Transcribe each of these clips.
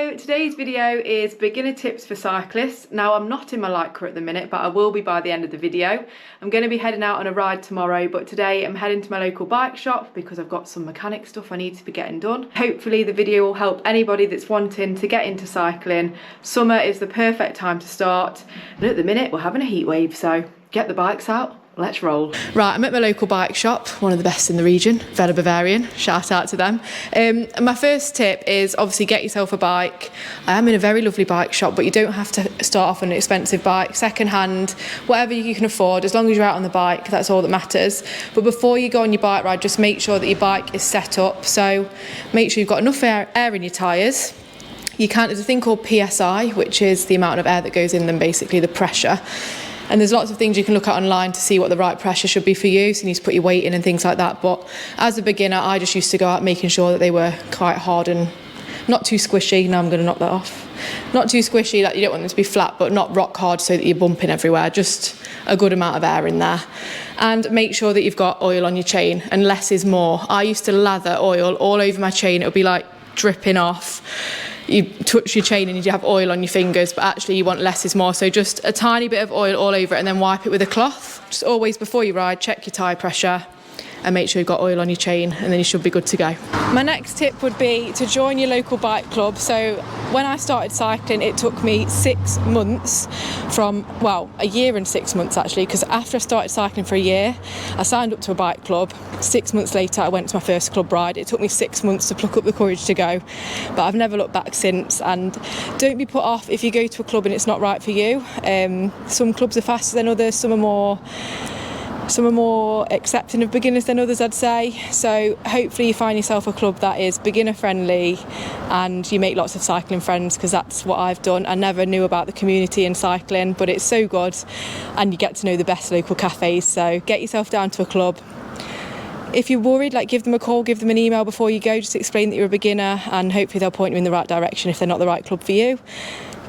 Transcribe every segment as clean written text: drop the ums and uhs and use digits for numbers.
So today's video is beginner tips for cyclists. Now I'm not in my Lycra at the minute, but I will be by the end of the video. I'm going to be heading out on a ride tomorrow, but today I'm heading to my local bike shop because I've got some mechanic stuff I need to be getting done. Hopefully the video will help anybody that's wanting to get into cycling. Summer is the perfect time to start, and at the minute we're having a heat wave, so get the bikes out. Let's roll. Right, I'm at my local bike shop, one of the best in the region, Vela Bavarian, shout out to them. My first tip is obviously get yourself a bike. I am in a very lovely bike shop, but you don't have to start off on an expensive bike, second hand, whatever you can afford, as long as you're out on the bike, that's all that matters. But before you go on your bike ride, just make sure that your bike is set up. So make sure you've got enough air in your tyres. There's a thing called PSI, which is the amount of air that goes in them, basically the pressure. And there's lots of things you can look at online to see what the right pressure should be for you, so you need to put your weight in and things like that. But as a beginner, I just used to go out making sure that they were quite hard and not too squishy. Now I'm going to knock that off. Not too squishy, that you don't want them to be flat, but not rock hard so that you're bumping everywhere. Just a good amount of air in there. And make sure that you've got oil on your chain, and less is more. I used to lather oil all over my chain. It would be like dripping off. You touch your chain and you have oil on your fingers, but actually you want less is more. So just a tiny bit of oil all over it and then wipe it with a cloth. Just always before you ride, check your tyre pressure and make sure you've got oil on your chain, and then you should be good to go. My next tip would be to join your local bike club. So when I started cycling, it took me 6 months a year and 6 months actually, because after I started cycling for a year, I signed up to a bike club. 6 months later, I went to my first club ride. It took me 6 months to pluck up the courage to go, but I've never looked back since. And don't be put off if you go to a club and it's not right for you. Some clubs are faster than others, some are more accepting of beginners than others, I'd say. So hopefully you find yourself a club that is beginner friendly and you make lots of cycling friends, because that's what I've done. I never knew about the community in cycling, but it's so good, and you get to know the best local cafes. So get yourself down to a club. If you're worried, give them a call, give them an email before you go, just explain that you're a beginner, and hopefully they'll point you in the right direction if they're not the right club for you.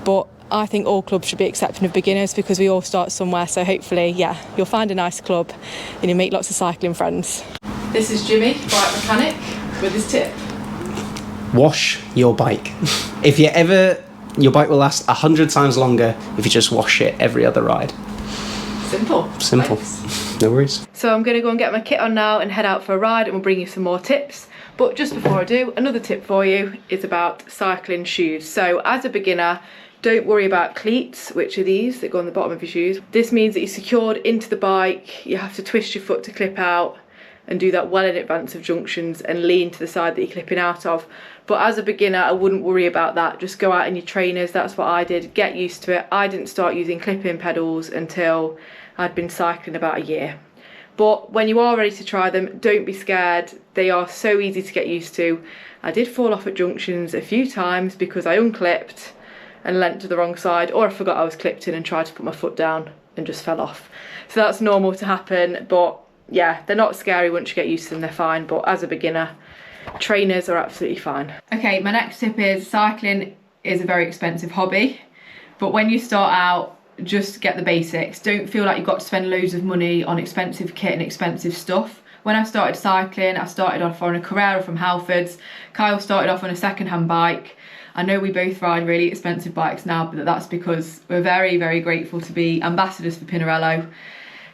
But I think all clubs should be accepting of beginners because we all start somewhere. So hopefully, you'll find a nice club and you'll make lots of cycling friends. This is Jimmy, bike mechanic, with his tip. Wash your bike. Your bike will last 100 times longer if you just wash it every other ride. Simple. Thanks. No worries. So I'm going to go and get my kit on now and head out for a ride, and we'll bring you some more tips. But just before I do, another tip for you is about cycling shoes. So as a beginner, don't worry about cleats, which are these that go on the bottom of your shoes. This means that you're secured into the bike. You have to twist your foot to clip out and do that well in advance of junctions and lean to the side that you're clipping out of. But as a beginner, I wouldn't worry about that. Just go out in your trainers. That's what I did. Get used to it. I didn't start using clip-in pedals until I'd been cycling about a year. But when you are ready to try them, don't be scared. They are so easy to get used to. I did fall off at junctions a few times because I unclipped and leant to the wrong side, or I forgot I was clipped in and tried to put my foot down and just fell off. So that's normal to happen, but yeah, they're not scary once you get used to them, they're fine. But as a beginner, trainers are absolutely fine. Okay, my next tip is cycling is a very expensive hobby, but when you start out, just get the basics. Don't feel like you've got to spend loads of money on expensive kit and expensive stuff. When I started cycling, I started off on a Carrera from Halfords. Kyle started off on a second-hand bike. I know we both ride really expensive bikes now, but that's because we're very, very grateful to be ambassadors for Pinarello.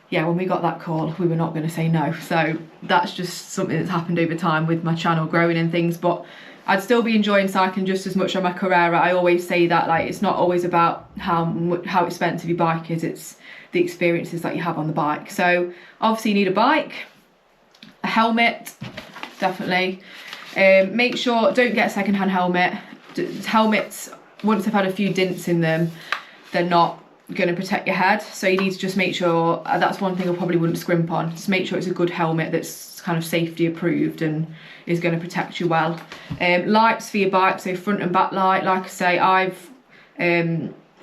Yeah, when we got that call, we were not going to say no. So that's just something that's happened over time with my channel growing and things. But I'd still be enjoying cycling just as much on my Carrera. I always say that it's not always about how expensive your bike is. It's the experiences that you have on the bike. So obviously you need a bike, a helmet, definitely. Make sure, don't get a second-hand helmet. Helmets, once they've had a few dints in them, they're not going to protect your head, so you need to just make sure, that's one thing I probably wouldn't scrimp on. Just make sure it's a good helmet that's kind of safety approved and is going to protect you well. Lights for your bike, so front and back light. Like I say, I've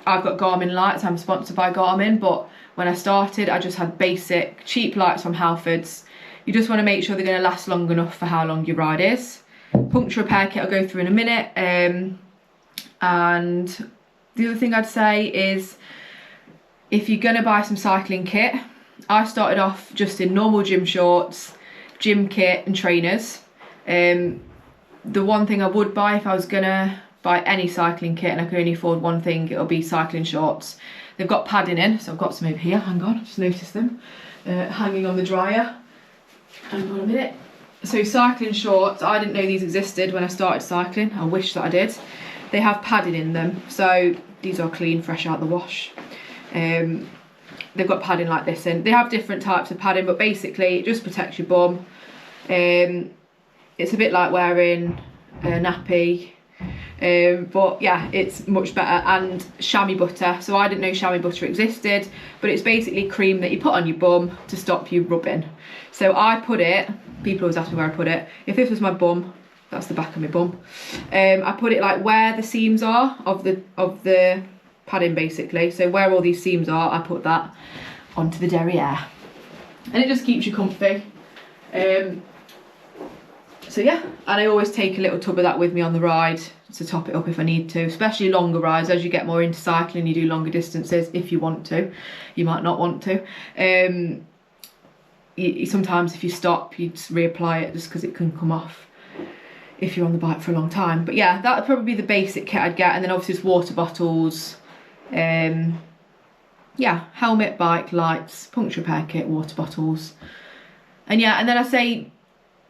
got Garmin lights. I'm sponsored by Garmin, but when I started I just had basic cheap lights from Halfords. You just want to make sure they're going to last long enough for how long your ride is. Puncture repair kit I'll go through in a minute. And the other thing I'd say is, if you're going to buy some cycling kit, I started off just in normal gym shorts, gym kit and trainers. The one thing I would buy if I was going to buy any cycling kit and I can only afford one thing, it'll be cycling shorts. They've got padding in, so I've got some over here, hang on, just noticed them, hanging on the dryer. Hang on a minute. So cycling shorts, I didn't know these existed when I started cycling, I wish that I did. They have padding in them, so these are clean, fresh out the wash. They've got padding like this in. They have different types of padding, but basically it just protects your bum. It's a bit like wearing a nappy, but yeah, it's much better. And chamois butter, so I didn't know chamois butter existed, but it's basically cream that you put on your bum to stop you rubbing. So I put it, people always ask me where I put it. If this was my bum, that's the back of my bum. I put it like where the seams are of the padding basically. So where all these seams are, I put that onto the derriere. And it just keeps you comfy. So yeah, and I always take a little tub of that with me on the ride to top it up if I need to, especially longer rides. As you get more into cycling, you do longer distances if you want to. You might not want to. Sometimes if you stop, you just reapply it just because it can come off if you're on the bike for a long time. But yeah, that would probably be the basic kit I'd get. And then obviously just water bottles, yeah, helmet, bike, lights, puncture repair kit, water bottles. And yeah, and then I say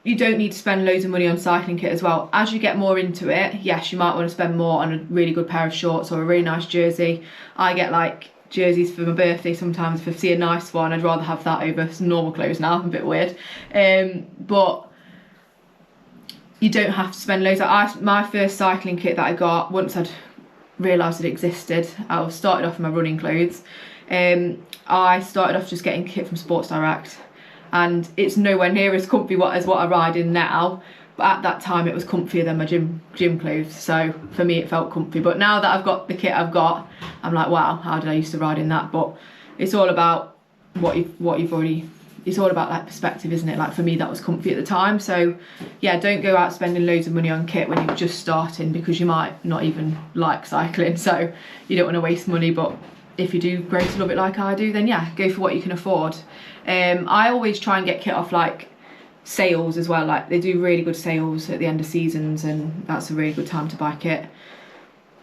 you don't need to spend loads of money on cycling kit as well. As you get more into it, yes, you might want to spend more on a really good pair of shorts or a really nice jersey. I get like jerseys for my birthday sometimes. If I see a nice one, I'd rather have that over some normal clothes now. I'm a bit weird. But you don't have to spend loads. My first cycling kit that I got, once I'd realised it existed, I started off in my running clothes. I started off just getting kit from Sports Direct, and it's nowhere near as comfy as what I ride in now, but at that time it was comfier than my gym clothes, so for me it felt comfy. But now that I've got the kit I've got, I'm like, wow, how did I used to ride in that? But it's all about what you've already, it's all about like perspective, isn't it? Like for me that was comfy at the time. So yeah, don't go out spending loads of money on kit when you're just starting, because you might not even like cycling, so you don't want to waste money. But if you do grow to love it like I do, then yeah, go for what you can afford. I always try and get kit off like sales as well. Like they do really good sales at the end of seasons, and that's a really good time to buy kit.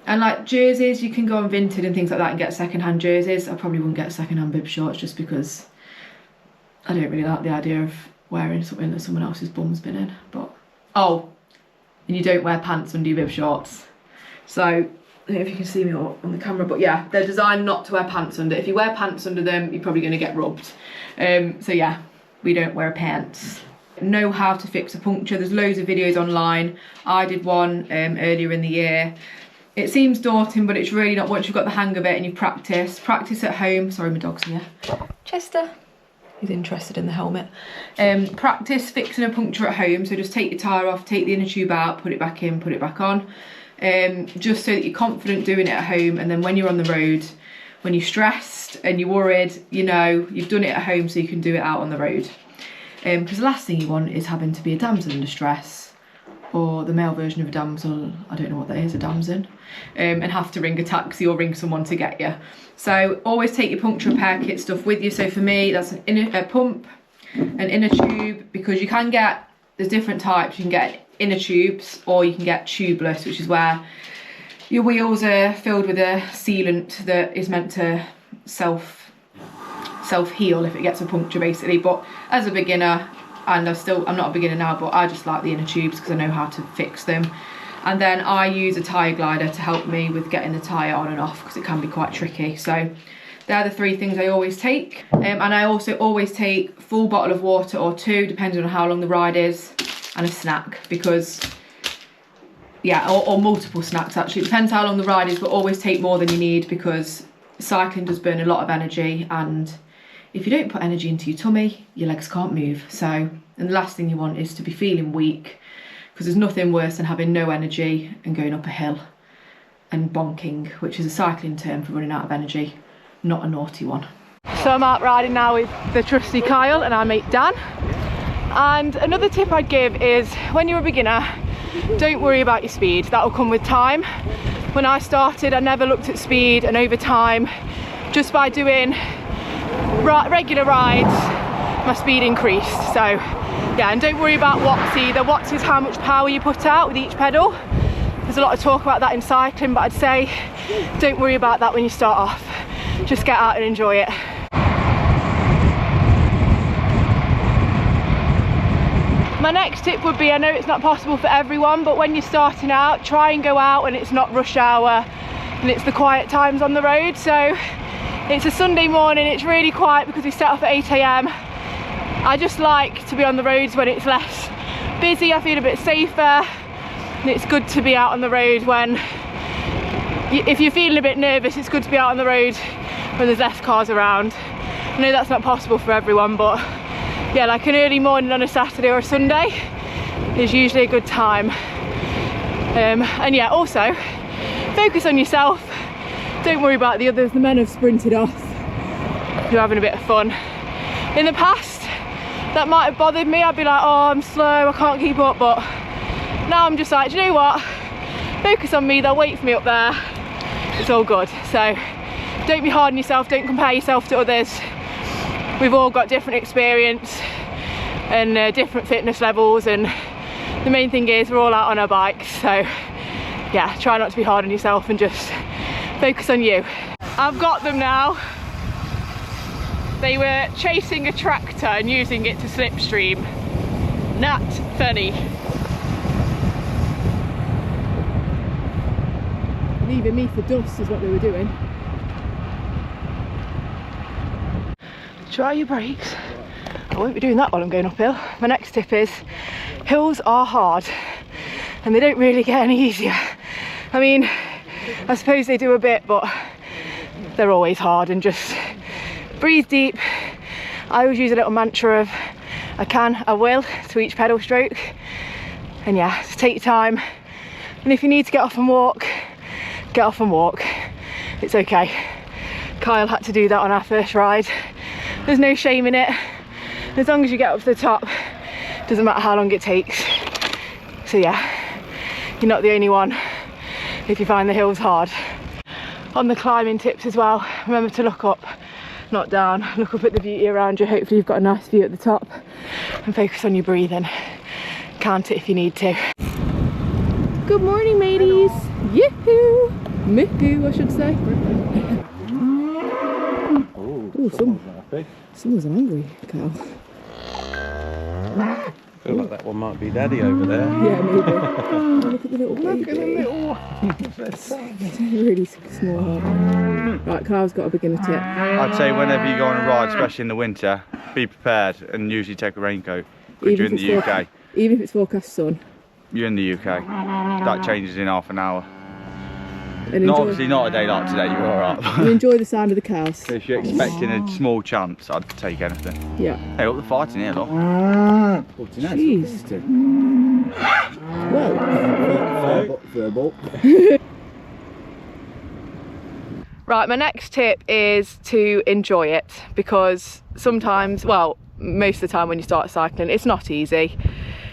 And like jerseys, you can go on Vinted and things like that and get second-hand jerseys. I probably wouldn't get second-hand bib shorts just because I don't really like the idea of wearing something that someone else's bum's been in. But oh, and you don't wear pants under your bib shorts. So I don't know if you can see me on the camera, but yeah, they're designed not to wear pants under. If you wear pants under them, you're probably going to get rubbed. So yeah, we don't wear pants. Know how to fix a puncture. There's loads of videos online. I did one earlier in the year. It seems daunting, but it's really not. Once you've got the hang of it and you've practice at home. Sorry, my dog's here. Chester. He's interested in the helmet. Practice fixing a puncture at home. So just take your tyre off, take the inner tube out, put it back in, put it back on. Just so that you're confident doing it at home, and then when you're on the road, when you're stressed and you're worried, you know you've done it at home so you can do it out on the road. Because the last thing you want is having to be a damsel in distress, or the male version of a damsel, I don't know what that is, a damson, and have to ring a taxi or ring someone to get you. So always take your puncture repair kit stuff with you. So for me, that's a pump, an inner tube, because you can get, there's different types. You can get inner tubes, or you can get tubeless, which is where your wheels are filled with a sealant that is meant to self-heal if it gets a puncture basically. But as a beginner, and I'm not a beginner now, but I just like the inner tubes because I know how to fix them. And then I use a tyre glider to help me with getting the tyre on and off, because it can be quite tricky. So they're the three things I always take. And I also always take a full bottle of water or two, depending on how long the ride is, and a snack, because yeah, or multiple snacks actually. It depends how long the ride is, but always take more than you need, because cycling does burn a lot of energy, and if you don't put energy into your tummy, your legs can't move. So, and the last thing you want is to be feeling weak, because there's nothing worse than having no energy and going up a hill and bonking, which is a cycling term for running out of energy, not a naughty one. So I'm out riding now with the trusty Kyle and our mate Dan. And another tip I'd give is, when you're a beginner, don't worry about your speed. That will come with time. When I started, I never looked at speed, and over time, just by doing regular rides, my speed increased. So yeah, and don't worry about watts either. Watts is how much power you put out with each pedal. there's a lot of talk about that in cycling, but I'd say don't worry about that when you start off. Just get out and enjoy it. My next tip would be, I know it's not possible for everyone, but when you're starting out, try and go out when it's not rush hour and it's the quiet times on the road. So it's a Sunday morning, it's really quiet because we set off at 8 AM. I just like to be on the roads when it's less busy, I feel a bit safer, and it's good to be out on the road when, if you're feeling a bit nervous, it's good to be out on the road when there's less cars around. I know that's not possible for everyone, but yeah, like an early morning on a Saturday or a Sunday is usually a good time. And yeah, also focus on yourself, don't worry about the others. The men have sprinted off, you're having a bit of fun. In the past that might have bothered me, I'd be like, oh, I'm slow, I can't keep up, but now I'm just like, do you know what, focus on me, they'll wait for me up there, it's all good. So don't be hard on yourself, don't compare yourself to others. We've all got different experience and different fitness levels, and the main thing is we're all out on our bikes. So yeah, try not to be hard on yourself and just focus on you. I've got them now. They were chasing a tractor and using it to slipstream. Not funny. Leaving me for dust is what they were doing. Try your brakes. I won't be doing that while I'm going uphill. My next tip is, hills are hard and they don't really get any easier. I mean, I suppose they do a bit, but they're always hard, and just breathe deep. I always use a little mantra of, I can, I will, to each pedal stroke. And yeah, just take your time. And if you need to get off and walk, get off and walk. It's okay. Kyle had to do that on our first ride. There's no shame in it. As long as you get up to the top, doesn't matter how long it takes. So yeah, you're not the only one if you find the hills hard. On the climbing tips as well, remember to look up, not down. Look up at the beauty around you. Hopefully you've got a nice view at the top, and focus on your breathing. Count it if you need to. Good morning, mateys. Yoo-hoo! Miku, I should say. Oh, someone's an angry cow. I feel like that one might be Daddy over there. Yeah, maybe. Oh, look at the little baby. Look at the little one. Really small heart. Right, Kyle's got a beginner tip. I'd say whenever you go on a ride, especially in the winter, be prepared and usually take a raincoat. Because you're in the UK. Even if it's forecast sun. You're in the UK. That changes in half an hour. And Obviously not a day like today, you're alright. And enjoy the sound of the cows. If you're expecting a small chance, I'd take anything. Yeah. Hey, look, the fighting here, look. Jeez. Well. Right, my next tip is to enjoy it, because sometimes, well, most of the time when you start cycling, it's not easy.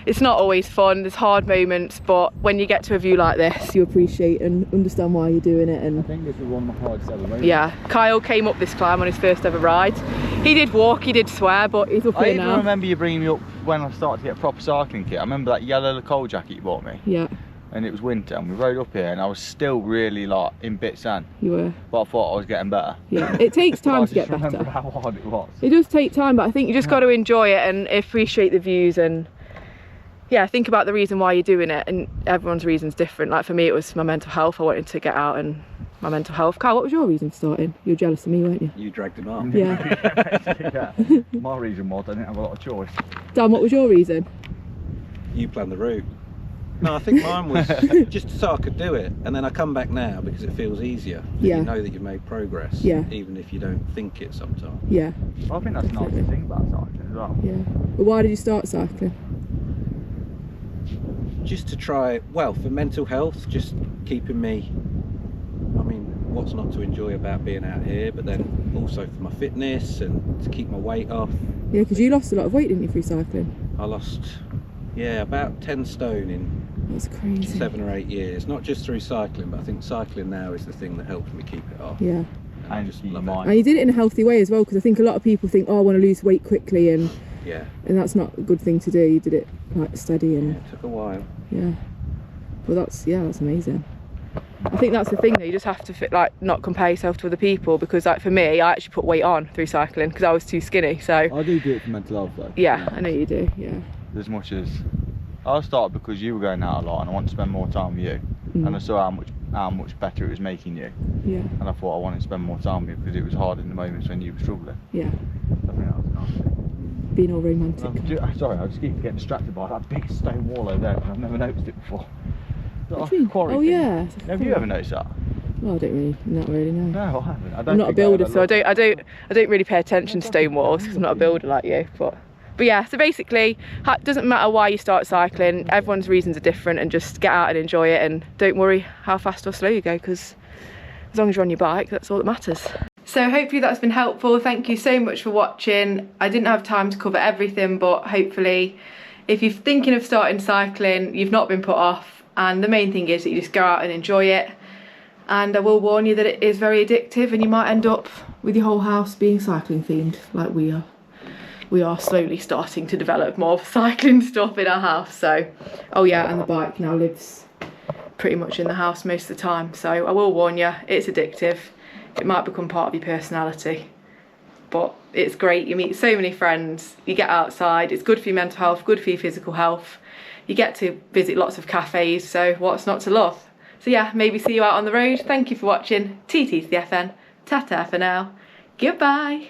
It's not always fun, there's hard moments, but when you get to a view like this, you appreciate and understand why you're doing it. And I think this is one of my hardest ever races. yeah, Kyle came up this climb on his first ever ride. He did walk, he did swear, but he's up I here even now. remember you bringing me up when I started to get a proper cycling kit. I remember that yellow cold jacket you bought me. Yeah. And it was winter, and we rode up here, and I was still really like in bits then. You were. But I thought I was getting better. Yeah, it takes time to get I just better. remember how hard it was. It does take time, but I think you just got to enjoy it and appreciate the views, and yeah, think about the reason why you're doing it, and everyone's reason's different. Like for me, it was my mental health. I wanted to get out and my mental health. Kyle, what was your reason for starting? You were jealous of me, weren't you? You dragged him up. Yeah. Yeah. My reason was I didn't have a lot of choice. Dan, what was your reason? You planned the route. No, I think mine was just so I could do it, and then I come back now because it feels easier. Yeah. You know that you've made progress. Yeah. Even if you don't think it sometimes. Yeah. Well, I think that's a nice thing about cycling as well. Yeah. But why did you start cycling? Just to try, well, for mental health, just keeping me, I mean, what's not to enjoy about being out here, but then also for my fitness and to keep my weight off. Yeah, because you lost a lot of weight, didn't you, through cycling? I lost, yeah, about 10 stone in That's crazy. 7 or 8 years, not just through cycling, but I think cycling now is the thing that helps me keep it off. Yeah. And just your love it. mind. And you did it in a healthy way as well, because I think a lot of people think, oh, I want to lose weight quickly, and Yeah. that's not a good thing to do. You did it like steady and It took a while. yeah. Well, that's amazing. I think that's the thing though, you just have to like not compare yourself to other people, because like for me, I actually put weight on through cycling because I was too skinny. So I do it for mental health though. Yeah, I know you do. Yeah. As much as I started because you were going out a lot and I wanted to spend more time with you, and I saw how much better it was making you. Yeah. And I thought I wanted to spend more time with you because it was hard in the moments when you were struggling. Yeah. I think that was nice. Being all romantic. Sorry, I just keep getting distracted by that big stone wall over there because I've never noticed it before. What do you mean? Oh yeah. Have you ever noticed that? Well, I don't really know. No, I haven't. I don't. I'm not a builder, so I don't really pay attention to stone walls because I'm not a builder like you. But yeah, so basically, it doesn't matter why you start cycling. Everyone's reasons are different, and just get out and enjoy it, and don't worry how fast or slow you go, because as long as you're on your bike, that's all that matters. So hopefully that's been helpful. Thank you so much for watching. I didn't have time to cover everything, but hopefully, if you're thinking of starting cycling, you've not been put off. And the main thing is that you just go out and enjoy it. And I will warn you that it is very addictive, and you might end up with your whole house being cycling themed like we are. We are slowly starting to develop more cycling stuff in our house. So, oh yeah, and the bike now lives pretty much in the house most of the time. So I will warn you, it's addictive. It might become part of your personality. But it's great, you meet so many friends, you get outside, it's good for your mental health, good for your physical health. You get to visit lots of cafes, so what's not to love? So yeah, maybe see you out on the road. Thank you for watching. TT to the FN. Ta-ta for now. Goodbye.